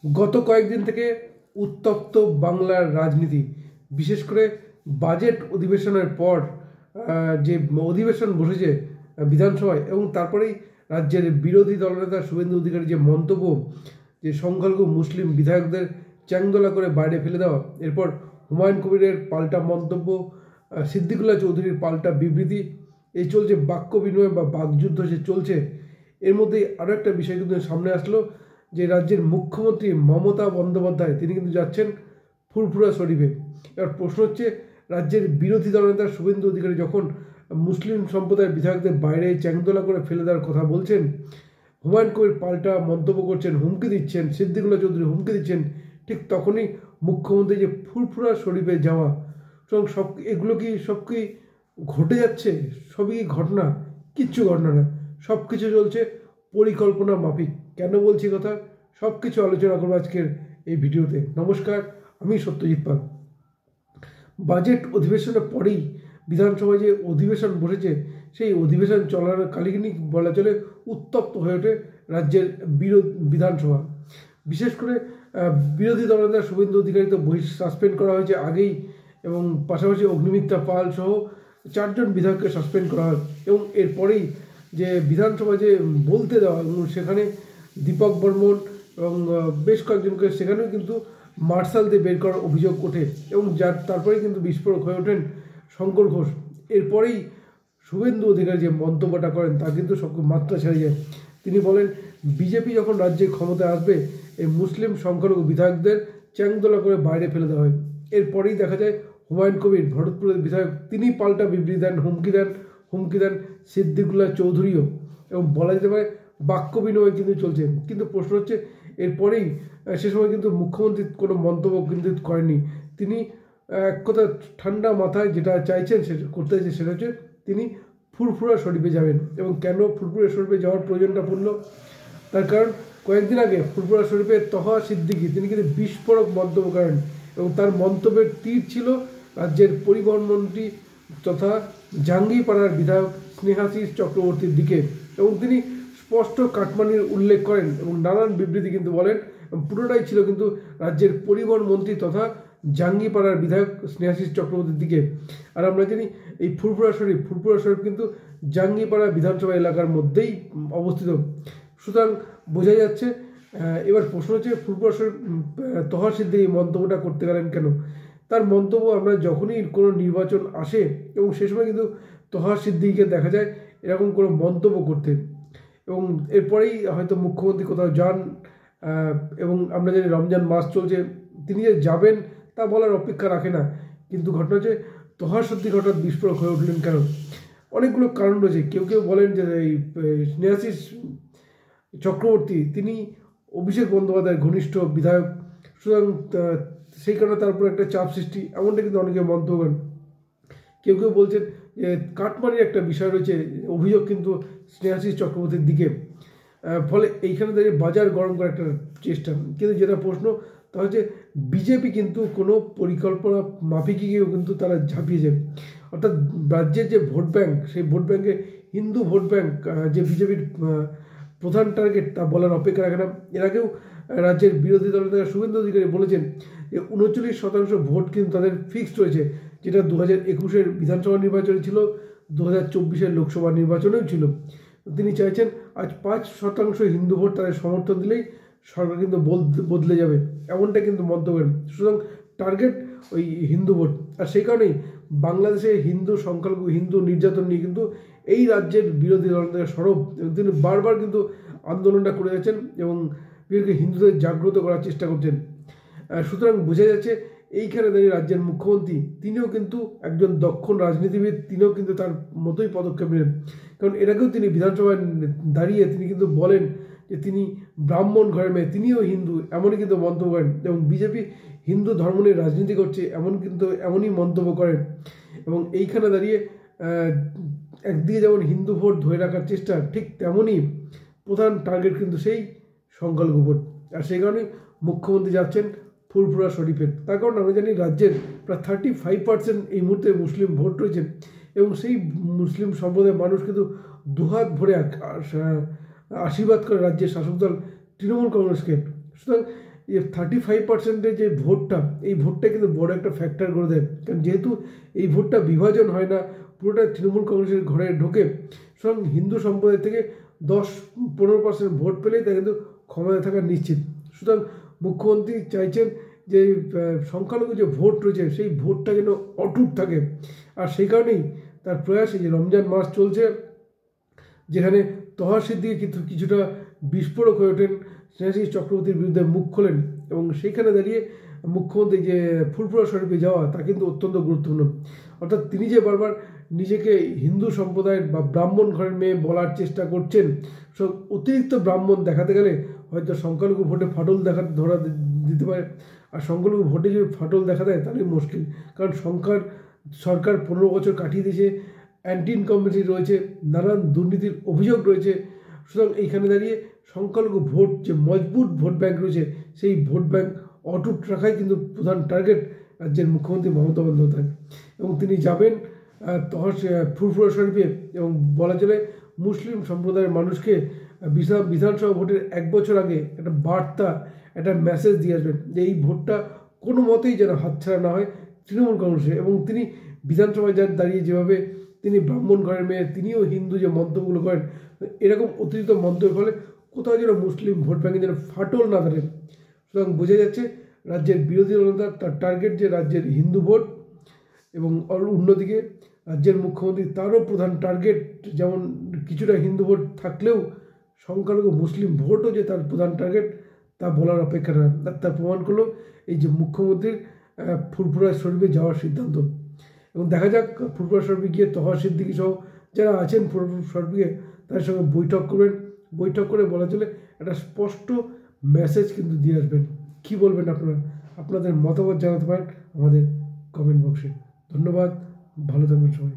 গত কয়েকদিন থেকে উত্তপ্ত বাংলার রাজনীতি, বিশেষ করে বাজেট অধিবেশনের পর যে অধিবেশন বসেছে বিধানসভায়, এবং তারপরেই রাজ্যের বিরোধী দলনেতা শুভেন্দু অধিকারী যে মন্তব্য, যে সংখ্যালঘু মুসলিম বিধায়কদের চ্যাংদোলা করে বাইরে ফেলে দেওয়া, এরপর হুমায়ুন কবিরের পাল্টা মন্তব্য, সিদ্দিকুল্লাহ চৌধুরীর পাল্টা বিবৃতি, এই চলছে বাক্য বিনিময় বা বাকযুদ্ধ যে চলছে। এর মধ্যেই আরও একটা বিষয় কিন্তু সামনে আসলো যে রাজ্যের মুখ্যমন্ত্রী মমতা বন্দ্যোপাধ্যায় তিনি কিন্তু যাচ্ছেন ফুরফুরা শরীফে। এবার প্রশ্ন হচ্ছে, রাজ্যের বিরোধী দলনেতা শুভেন্দু অধিকারী যখন মুসলিম সম্প্রদায়ের বিধায়কদের বাইরে চ্যাংদোলা করে ফেলে দেওয়ার কথা বলছেন, হুমায়ুন কবির পাল্টা মন্তব্য করছেন, হুমকি দিচ্ছেন, সিদ্দিকুল্লাহ চৌধুরী হুমকি দিচ্ছেন, ঠিক তখনই মুখ্যমন্ত্রী যে ফুরফুরা শরীফে যাওয়া, সব এগুলো সব কি ঘটে যাচ্ছে? সবই কি ঘটনা? কিচ্ছু ঘটনা না, সব কিছু চলছে পরিকল্পনা মাফিক। কেন বলছি কথা? সব কিছু আলোচনা করবো আজকের এই ভিডিওতে। নমস্কার, আমি সত্যজিৎ পাল। বাজেট অধিবেশনের পরেই বিধানসভায় যে অধিবেশন বসেছে, সেই অধিবেশন চলাকালীনই বলা চলে উত্তপ্ত হয়ে ওঠে রাজ্যের বিধানসভা। বিশেষ করে বিরোধী দলনেতা শুভেন্দু অধিকারী তো সাসপেন্ড করা হয়েছে আগেই, এবং পাশাপাশি অগ্নিমিত্রা পাল সহ 4 জন বিধায়ককে সাসপেন্ড করা হয়। এবং এরপরেই যে বিধানসভায় যে বলতে দেওয়া, এবং সেখানে দীপক বর্মন এবং বেশ কয়েকজনকে সেখানেও কিন্তু মার্শাল দিয়ে বের করার অভিযোগ ওঠে, এবং তারপরেই কিন্তু বিস্ফোরক হয়ে ওঠেন শঙ্কর ঘোষ। এরপরেই শুভেন্দু অধিকারী যে মন্তব্যটা করেন তা কিন্তু সব মাত্রা ছেড়ে যায়। তিনি বলেন, বিজেপি যখন রাজ্যে ক্ষমতায় আসবে, এই মুসলিম সংখ্যালঘু বিধায়কদের চ্যাংদোলা করে বাইরে ফেলে দেওয়া হয়। এরপরেই দেখা যায় হুমায়ুন কবির, ভরতপুরের বিধায়ক, তিনি পাল্টা বিবৃতি দেন, হুমকি দেন সিদ্দিকুল্লাহ চৌধুরীও, এবং বলা যেতে পারে বাক্য বিনিময় কিন্তু চলছে। কিন্তু প্রশ্ন হচ্ছে, এরপরেই সে সময় কিন্তু মুখ্যমন্ত্রী কোনো মন্তব্য কিন্তু করেননি। তিনি এক কথা ঠান্ডা মাথায় যেটা চাইছেন, সেটা করতে চাইছে, সেটা হচ্ছে তিনি ফুরফুরা শরীফে যাবেন। এবং কেন ফুরফুরা শরীফে যাওয়ার প্রয়োজনটা পড়ল? তার কারণ কয়েকদিন আগে ফুরফুরা শরীফে তহা সিদ্দিকী তিনি কিন্তু বিস্ফোরক মন্তব্য করেন, এবং তার মন্তব্যের তীর ছিল রাজ্যের পরিবহন মন্ত্রী তথা জাঙ্গিপাড়ার বিধায়ক স্নেহাশিস চক্রবর্তীর দিকে, এবং তিনি স্পষ্ট কাটমানির উল্লেখ করেন এবং নানান বিবৃতি কিন্তু বলেন। পুরোটাই ছিল কিন্তু রাজ্যের পরিবহন মন্ত্রী তথা জাঙ্গিপাড়ার বিধায়ক স্নেহাশিস চক্রবর্তীর দিকে। আর আমরা জানি এই ফুরফুরা শরীফ কিন্তু জাঙ্গিপাড়া বিধানসভা এলাকার মধ্যেই অবস্থিত। সুতরাং বোঝা যাচ্ছে। এবার প্রশ্ন হচ্ছে, ফুরফুরা শরীফ তহা সিদ্দিকী মন্তব্যটা করতে গেলেন কেন? তার মন্তব্য, আমরা যখনই কোনো নির্বাচন আসে, এবং সে সময় কিন্তু তহা সিদ্দিকীকে দেখা যায় এরকম কোনো মন্তব্য করতে, এবং এরপরেই হয়তো মুখ্যমন্ত্রী কোথাও যান, এবং আমরা জানি রমজান মাস চলছে, তিনি যে যাবেন তা বলার অপেক্ষা রাখে না। কিন্তু ঘটনা হচ্ছে, তহা সিদ্দিকী হঠাৎ বিস্ফোরক হয়ে উঠলেন কেন? অনেকগুলো কারণ রয়েছে। কেউ বলেন যে এই স্নেহাশিস চক্রবর্তী তিনি অভিষেক বন্দ্যোপাধ্যায়ের ঘনিষ্ঠ বিধায়ক, সুতরাং সেই কারণে তার উপর একটা চাপ সৃষ্টি, এমনটা কিন্তু অনেকে মন্তব্য করেন। কেউ বলছেন যে কাটমানির একটা বিষয় রয়েছে, অভিযোগ কিন্তু স্নেহাশিস চক্রবর্তীর দিকে, ফলে এইখানে দাঁড়িয়ে বাজার গরম করার একটা চেষ্টা। কিন্তু যেটা প্রশ্ন, তা হচ্ছে বিজেপি কিন্তু কোনো পরিকল্পনা মাফিকইও কিন্তু তারা ঝাঁপিয়েছে। অর্থাৎ রাজ্যের যে ভোট ব্যাংক, সেই ভোট ব্যাংকে হিন্দু ভোট ব্যাংক যে বিজেপির প্রধান টার্গেট, তা বলার অপেক্ষা রাখে না। এর আগেও রাজ্যের বিরোধী দলনেতা শুভেন্দু অধিকারী বলেছেন যে 39% ভোট কিন্তু তাদের ফিক্সড রয়েছে, যেটা 2021-এর বিধানসভা নির্বাচনে ছিল, 2024-এর লোকসভা নির্বাচনেও ছিল। তিনি চাইছেন আজ 5% হিন্দু ভোট তাদের সমর্থন দিলেই সরকার কিন্তু বদলে যাবে, এমনটা কিন্তু মন্তব্য করেন। সুতরাং টার্গেট ওই হিন্দু ভোট। আর সেই কারণেই বাংলাদেশে সংখ্যালঘু হিন্দু নির্যাতন নিয়ে কিন্তু এই রাজ্যের বিরোধী দলনেতা সরব, তিনি বারবার কিন্তু আন্দোলনটা করে যাচ্ছেন, এবং হিন্দুদের জাগ্রত করার চেষ্টা করছেন। সুতরাং বোঝা যাচ্ছে এইখানে দাঁড়িয়ে রাজ্যের মুখ্যমন্ত্রী তিনিও কিন্তু একজন দক্ষ রাজনীতিবিদ, তিনিও কিন্তু তার মতোই পদক্ষেপ নেন। কারণ এর আগেও তিনি বিধানসভায় দাঁড়িয়ে তিনি কিন্তু বলেন যে তিনি ব্রাহ্মণ ঘরের মেয়ে, তিনিও হিন্দু, এমনই কিন্তু মন্তব্য করেন। এবং বিজেপি হিন্দু ধর্ম নিয়ে রাজনীতি করছে এমনই মন্তব্য করেন। এবং এইখানে দাঁড়িয়ে একদিকে যেমন হিন্দু ভোট ধরে রাখার চেষ্টা, ঠিক তেমনই প্রধান টার্গেট কিন্তু সেই সংখ্যালঘু ভোট। আর সেই কারণেই মুখ্যমন্ত্রী যাচ্ছেন ফুরফুরা শরীফে। তার কারণ আমরা জানি রাজ্যের প্রায় 35% এই মুহূর্তে মুসলিম ভোট রয়েছে, এবং সেই মুসলিম সম্প্রদায়ের মানুষ কিন্তু দুহাত ভরে আশীর্বাদ করে রাজ্যের শাসক দল তৃণমূল কংগ্রেসকে। সুতরাং এই 35% যে ভোটটা, এই ভোটটা কিন্তু বড় একটা ফ্যাক্টর করে দেয়। কারণ যেহেতু এই ভোটটা বিভাজন হয় না, পুরোটা তৃণমূল কংগ্রেসের ঘরে ঢোকে, সুতরাং হিন্দু সম্প্রদায় থেকে 10-15% ভোট পেলেই তা কিন্তু ক্ষমতায় থাকা নিশ্চিত। সুতরাং মুখ্যমন্ত্রী চাইছেন যে সংখ্যালঘু যে ভোট রয়েছে সেই ভোটটা যেন অটুট থাকে। আর সেই কারণেই তার প্রয়াস, যে রমজান মাস চলছে, যেখানে তহা সিদ্দিকী কিন্তু কিছুটা বিস্ফোরক হয়ে ওঠেন, স্নেহাশিস চক্রবর্তীর বিরুদ্ধে মুখ খোলেন, এবং সেইখানে দাঁড়িয়ে মুখ্যমন্ত্রী যে ফুরফুরা শরীফে যাওয়া তা কিন্তু অত্যন্ত গুরুত্বপূর্ণ। অর্থাৎ তিনি যে বারবার নিজেকে হিন্দু সম্প্রদায়ের বা ব্রাহ্মণ ঘরের মেয়ে বলার চেষ্টা করছেন, সব অতিরিক্ত ব্রাহ্মণ দেখাতে গেলে হয়তো সংখ্যালঘু ভোটে ফাটল ধরা দিতে পারে। আর সংখ্যালঘু ভোটে যদি ফাটল দেখা দেয় তাহলে মুশকিল, কারণ সরকার 15 বছর কাটিয়ে দিয়েছে, অ্যান্টি ইনকামবেন্সি রয়েছে, নানান দুর্নীতির অভিযোগ রয়েছে। সুতরাং এইখানে দাঁড়িয়ে সংখ্যালঘু ভোট, যে মজবুত ভোট ব্যাংক রয়েছে, সেই ভোট ব্যাংক অটুট রাখাই কিন্তু প্রধান টার্গেট রাজ্যের মুখ্যমন্ত্রী মমতা বন্দ্যোপাধ্যায়। এবং তিনি যাবেন ফুরফুরা শরীফে, এবং বলা চলে মুসলিম সম্প্রদায়ের মানুষকে বিধানসভা ভোটের 1 বছর আগে একটা বার্তা, একটা মেসেজ দিয়ে আসবেন যে এই ভোটটা কোনো মতেই যেন হাতছাড়া না হয় তৃণমূল কংগ্রেসে। এবং তিনি বিধানসভায় দাঁড়িয়ে যেভাবে তিনি ব্রাহ্মণ ঘরের মেয়ে, তিনিও হিন্দু যে মন্তব্যগুলো করেন, এরকম অতিরিক্ত মন্তব্যের ফলে কোথাও যেন মুসলিম ভোট ব্যাংকে যেন ফাটল না ধরে। সুতরাং বোঝা যাচ্ছে রাজ্যের বিরোধী দলনেতা তার টার্গেট যে রাজ্যের হিন্দু ভোট, এবং অন্যদিকে রাজ্যের মুখ্যমন্ত্রী তারও প্রধান টার্গেট, যেমন কিছুটা হিন্দু ভোট থাকলেও সংখ্যালঘু মুসলিম ভোটও যে তার প্রধান টার্গেট তা বলার অপেক্ষা না। তার প্রমাণ করলো এই যে মুখ্যমন্ত্রীর ফুরফুরা শরীফে যাওয়ার সিদ্ধান্ত। এবং দেখা যাক ফুরফুরা শরীফে গিয়ে তহা সিদ্দিকী সহ যারা আছেন ফুরফুরা শরীফে, তাদের সঙ্গে বৈঠক করবেন। বৈঠক করে বলা চলে একটা স্পষ্ট মেসেজ কিন্তু দিয়ে আসবেন। কী বলবেন আপনারা? আপনাদের মতামত জানাতে পারেন আমাদের কমেন্ট বক্সে। ধন্যবাদ, ভালো থাকবেন সবাই।